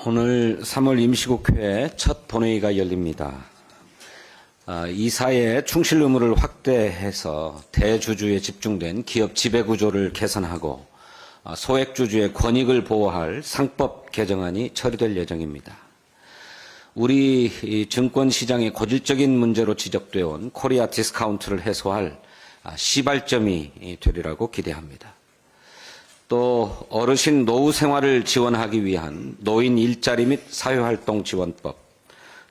오늘 3월 임시국회 첫 본회의가 열립니다. 이사의 충실 의무를 확대해서 대주주에 집중된 기업 지배구조를 개선하고 소액주주의 권익을 보호할 상법 개정안이 처리될 예정입니다. 우리 증권시장의 고질적인 문제로 지적되어 온 코리아 디스카운트를 해소할 시발점이 되리라고 기대합니다. 또 어르신 노후 생활을 지원하기 위한 노인 일자리 및 사회활동 지원법,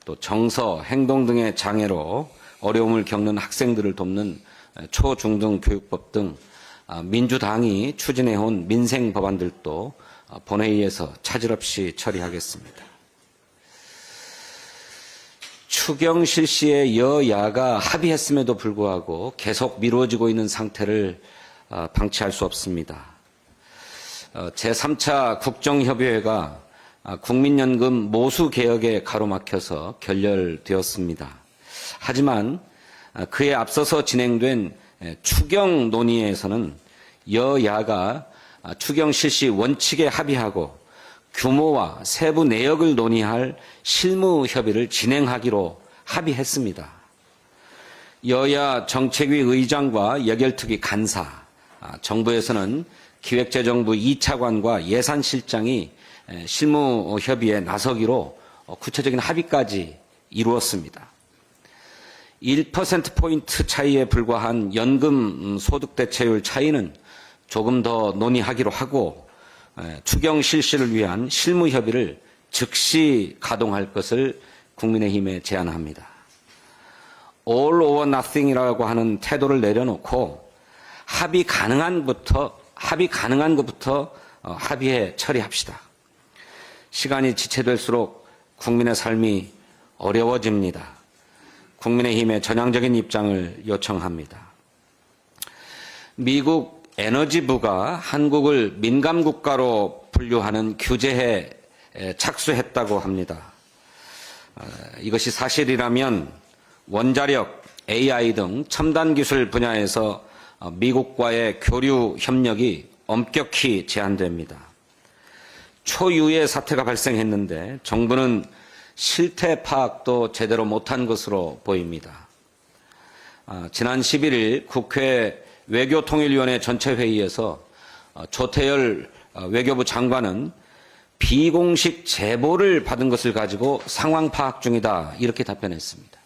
또 정서, 행동 등의 장애로 어려움을 겪는 학생들을 돕는 초중등 교육법 등 민주당이 추진해온 민생 법안들도 본회의에서 차질 없이 처리하겠습니다. 추경 실시에 여야가 합의했음에도 불구하고 계속 미뤄지고 있는 상태를 방치할 수 없습니다. 제3차 국정협의회가 국민연금 모수 개혁에 가로막혀서 결렬되었습니다. 하지만 그에 앞서서 진행된 추경 논의에서는 여야가 추경 실시 원칙에 합의하고 규모와 세부 내역을 논의할 실무 협의를 진행하기로 합의했습니다. 여야 정책위 의장과 여결특위 간사, 정부에서는 기획재정부 2차관과 예산실장이 실무 협의에 나서기로 구체적인 합의까지 이루었습니다. 1%포인트 차이에 불과한 연금 소득 대체율 차이는 조금 더 논의하기로 하고 추경 실시를 위한 실무 협의를 즉시 가동할 것을 국민의힘에 제안합니다. All or nothing이라고 하는 태도를 내려놓고 합의 가능한 것부터 합의해 처리합시다. 시간이 지체될수록 국민의 삶이 어려워집니다. 국민의힘의 전향적인 입장을 요청합니다. 미국 에너지부가 한국을 민감국가로 분류하는 규제에 착수했다고 합니다. 이것이 사실이라면 원자력, AI 등 첨단 기술 분야에서 미국과의 교류 협력이 엄격히 제한됩니다. 초유의 사태가 발생했는데 정부는 실태 파악도 제대로 못한 것으로 보입니다. 지난 11일 국회 외교통일위원회 전체회의에서 조태열 외교부 장관은 비공식 제보를 받은 것을 가지고 상황 파악 중이다 이렇게 답변했습니다.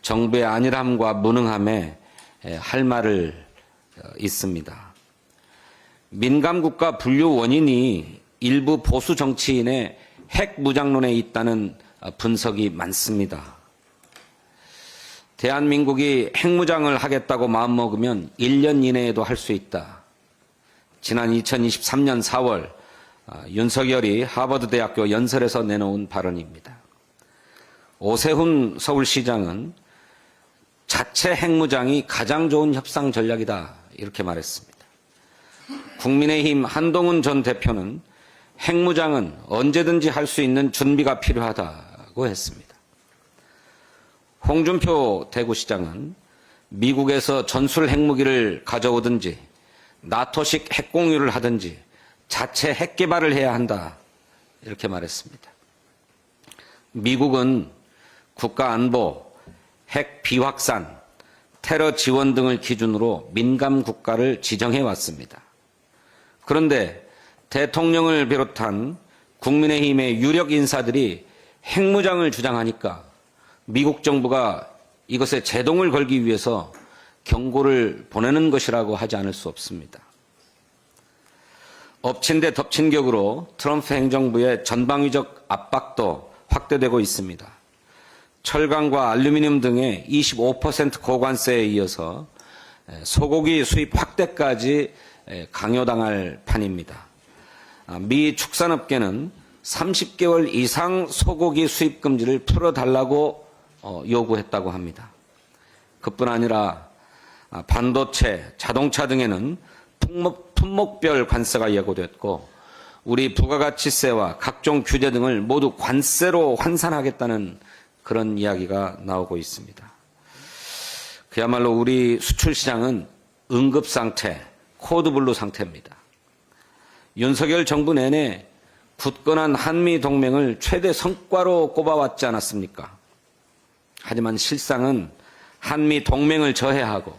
정부의 안일함과 무능함에 할 말을 있습니다. 민감국가 분류 원인이 일부 보수 정치인의 핵 무장론에 있다는 분석이 많습니다. 대한민국이 핵무장을 하겠다고 마음먹으면 1년 이내에도 할 수 있다. 지난 2023년 4월 윤석열이 하버드대학교 연설에서 내놓은 발언입니다. 오세훈 서울시장은 자체 핵무장이 가장 좋은 협상 전략이다 이렇게 말했습니다. 국민의힘 한동훈 전 대표는 핵무장은 언제든지 할 수 있는 준비가 필요하다고 했습니다. 홍준표 대구시장은 미국에서 전술 핵무기를 가져오든지 나토식 핵공유를 하든지 자체 핵 개발을 해야 한다 이렇게 말했습니다. 미국은 국가안보, 핵 비확산, 테러 지원 등을 기준으로 민감 국가를 지정해 왔습니다. 그런데 대통령을 비롯한 국민의힘의 유력 인사들이 핵무장을 주장하니까 미국 정부가 이것에 제동을 걸기 위해서 경고를 보내는 것이라고 하지 않을 수 없습니다. 엎친 데 덮친 격으로 트럼프 행정부의 전방위적 압박도 확대되고 있습니다. 철강과 알루미늄 등의 25% 고관세에 이어서 소고기 수입 확대까지 강요당할 판입니다. 미 축산업계는 30개월 이상 소고기 수입 금지를 풀어달라고 요구했다고 합니다. 그뿐 아니라 반도체, 자동차 등에는 품목별 관세가 예고됐고 우리 부가가치세와 각종 규제 등을 모두 관세로 환산하겠다는 그런 이야기가 나오고 있습니다. 그야말로 우리 수출 시장은 응급 상태, 코드블루 상태입니다. 윤석열 정부 내내 굳건한 한미 동맹을 최대 성과로 꼽아왔지 않았습니까? 하지만 실상은 한미 동맹을 저해하고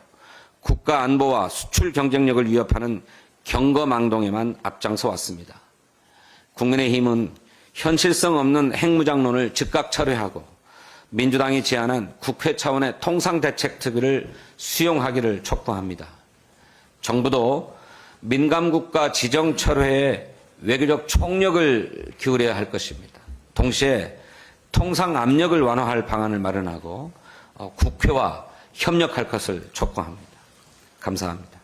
국가 안보와 수출 경쟁력을 위협하는 경거망동에만 앞장서 왔습니다. 국민의힘은 현실성 없는 핵무장론을 즉각 철회하고 민주당이 제안한 국회 차원의 통상대책특위를 수용하기를 촉구합니다. 정부도 민감국가 지정 철회에 외교적 총력을 기울여야 할 것입니다. 동시에 통상 압력을 완화할 방안을 마련하고 국회와 협력할 것을 촉구합니다. 감사합니다.